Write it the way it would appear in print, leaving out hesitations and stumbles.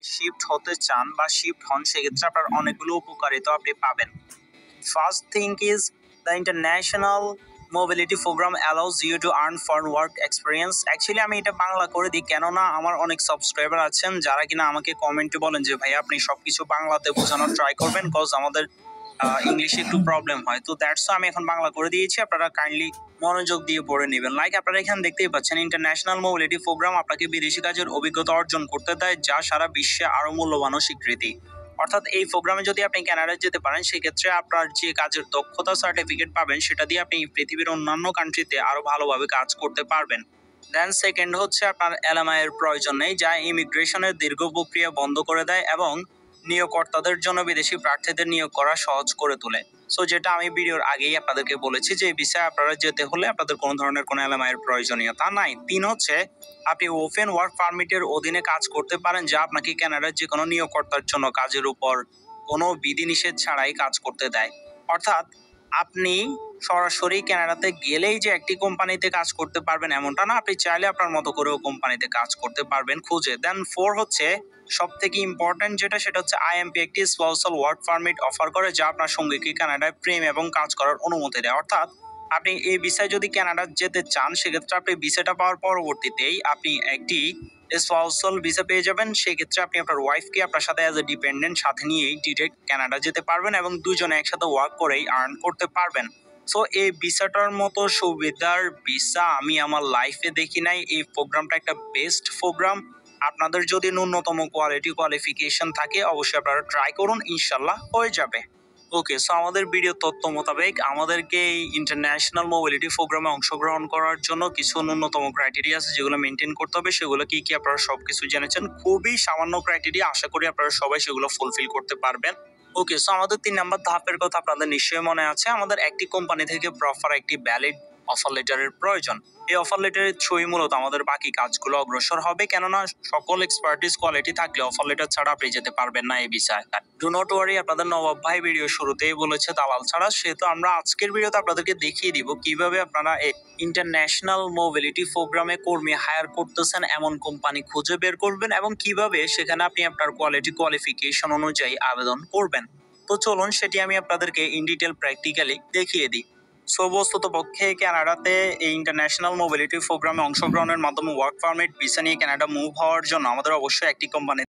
Shift হতে চান বা শিফট হন, সেক্ষেত্রে আপনার অনেকগুলো উপকারিতা আপনি পাবেন। First thing is the international mobility program allows you to earn foreign work experience. Actually আমি এটা বাংলা করে দিই, কেননা আমার অনেক সাবস্ক্রাইবার আছেন যারা কিনা আমাকে কমেন্টে বলেন যে ভাই আপনি সবকিছু বাংলাতে বোঝানোর ট্রাই করবেন, কজ আমাদের ইংলিশে একটু প্রবলেম হয়। তো দ্যাটস আমি এখন বাংলা করে দিয়েছি, আপনারা কাইন্ডলি মনোযোগ দিয়ে পড়ে নেবেন। লাইক আপনারা এখানে দেখতেই পাচ্ছেন, ইন্টারন্যাশনাল মোবিলিটি প্রোগ্রাম আপনাকে বিদেশি কাজের অভিজ্ঞতা অর্জন করতে দেয়, যা সারা বিশ্বে আরো মূল্যবান স্বীকৃতি। অর্থাৎ এই প্রোগ্রামে যদি আপনি কানাডায় যেতে পারেন, সেক্ষেত্রে আপনার যে কাজের দক্ষতা সার্টিফিকেট পাবেন, সেটা দিয়ে আপনি পৃথিবীর অন্যান্য কান্ট্রিতে আরো ভালোভাবে কাজ করতে পারবেন। দেন সেকেন্ড হচ্ছে আপনার এলএমআই এর প্রয়োজন নেই, যা ইমিগ্রেশনের দীর্ঘ প্রক্রিয়া বন্ধ করে দেয় এবং নিয়োগকর্তাদের জন্য বিদেশি প্রার্থীদের নিয়োগ করা সহজ করে তোলে। সো যেটা আমি ভিডিওর আগেই আপনাদেরকে বলেছি যে এই বিষয়ে আপনারা যেতে হলে আপনাদের কোনো ধরনের কোনো এলএমআই এর প্রয়োজনীয়তা নাই। তিন হচ্ছে আপনি ওপেন ওয়ার্ক পারমিটের অধীনে কাজ করতে পারেন, যা আপনাকে কানাডার যে কোনো নিয়োগকর্তার জন্য কাজের উপর কোনো বিধিনিষেধ ছাড়াই কাজ করতে দেয়। অর্থাৎ আপনি সরাসরি কানাডাতে গেলেই যে একটি কোম্পানিতে কাজ করতে পারবেন এমনটা না, আপনি চাইলে আপনার মতো করেও কোম্পানিতে কাজ করতে পারবেন খুঁজে। দেন ফোর হচ্ছে সব থেকে ইম্পর্টেন্ট যেটা, সেটা হচ্ছে আইএমপি একটি স্পেশাল ওয়ার্ক পারমিট অফার করে, যা আপনার সঙ্গীকে কানাডায় প্রেম এবং কাজ করার অনুমতি দেয়। অর্থাৎ আপনি এই ভিসায় যদি কানাডা যেতে চান, সেক্ষেত্রে আপনি ভিসাটা পাওয়ার পরবর্তীতেই আপনি একটি স্পেশাল ভিসা পেয়ে যাবেন। সেক্ষেত্রে আপনি আপনার ওয়াইফকে আপনার সাথে অ্যাজ এ ডিপেন্ডেন্ট সাথে নিয়েই ডিরেক্ট কানাডা যেতে পারবেন এবং দুজনে একসাথে ওয়ার্ক করেই আর্ন করতে পারবেন। সো এই ভিসাটার মতো সুবিধার ভিসা আমি আমার লাইফে দেখি নাই। এই প্রোগ্রামটা একটা বেস্ট প্রোগ্রাম। আপনাদের যদি ন্যূনতম কোয়ালিফিকেশন থাকে, অবশ্যই আপনারা ট্রাই করুন, ইনশাল্লাহ হয়ে যাবে। ওকে, সো আমাদের ভিডিও তথ্য মোতাবেক আমাদেরকে এই ইন্টারন্যাশনাল মোবিলিটি প্রোগ্রামে অংশগ্রহণ করার জন্য কিছু ন্যূনতম ক্রাইটেরিয়া আছে যেগুলো মেনটেন করতে হবে। সেগুলো কি কি আপনারা সবকিছু জেনেছেন, খুবই সামান্য ক্রাইটেরিয়া, আশা করি আপনারা সবাই সেগুলো ফুলফিল করতে পারবেন। ওকে, সো আমাদের 3 নাম্বার ধাপের কথা আপনাদের নিশ্চয়ই মনে আছে। আমাদের একটি কোম্পানি থেকে প্রপার একটি ভ্যালিড অফার লেটারের প্রয়োজন। এই অফার লেটারের থ্রুই মূলত আমাদের বাকি কাজগুলো অগ্রসর হবে, কেননা সকল এক্সপার্টিস কোয়ালিটি থাকলে অফার লেটার ছাড়া আপনি যেতে পারবেন না এই বিষয়ে। ডু নট ওয়ারি, আপনাদের নবাব ভাই ভিডিও শুরুতেই বলেছে দালাল ছাড়া, সেহেতু আমরা আজকের ভিডিওতে আপনাদেরকে দেখিয়ে দিব কিভাবে আপনারা এই ইন্টারন্যাশনাল মোবিলিটি প্রোগ্রামে কর্মী হায়ার করতেছেন এমন কোম্পানি খুঁজে বের করবেন এবং কিভাবে সেখানে আপনি আপনার কোয়ালিফিকেশন অনুযায়ী আবেদন করবেন। তো চলুন সেটি আমি আপনাদেরকে ইন ডিটেল প্র্যাকটিক্যালি দেখিয়ে দিই। সো বস্তুত পক্ষে কানাডাতে এই ইন্টারন্যাশনাল মোবিলিটি প্রোগ্রামে অংশগ্রহণের মাধ্যমে ওয়ার্ক পারমিট ভিসা নিয়ে কানাডা মুভ হওয়ার জন্য আমাদের অবশ্যই একটি কোম্পানি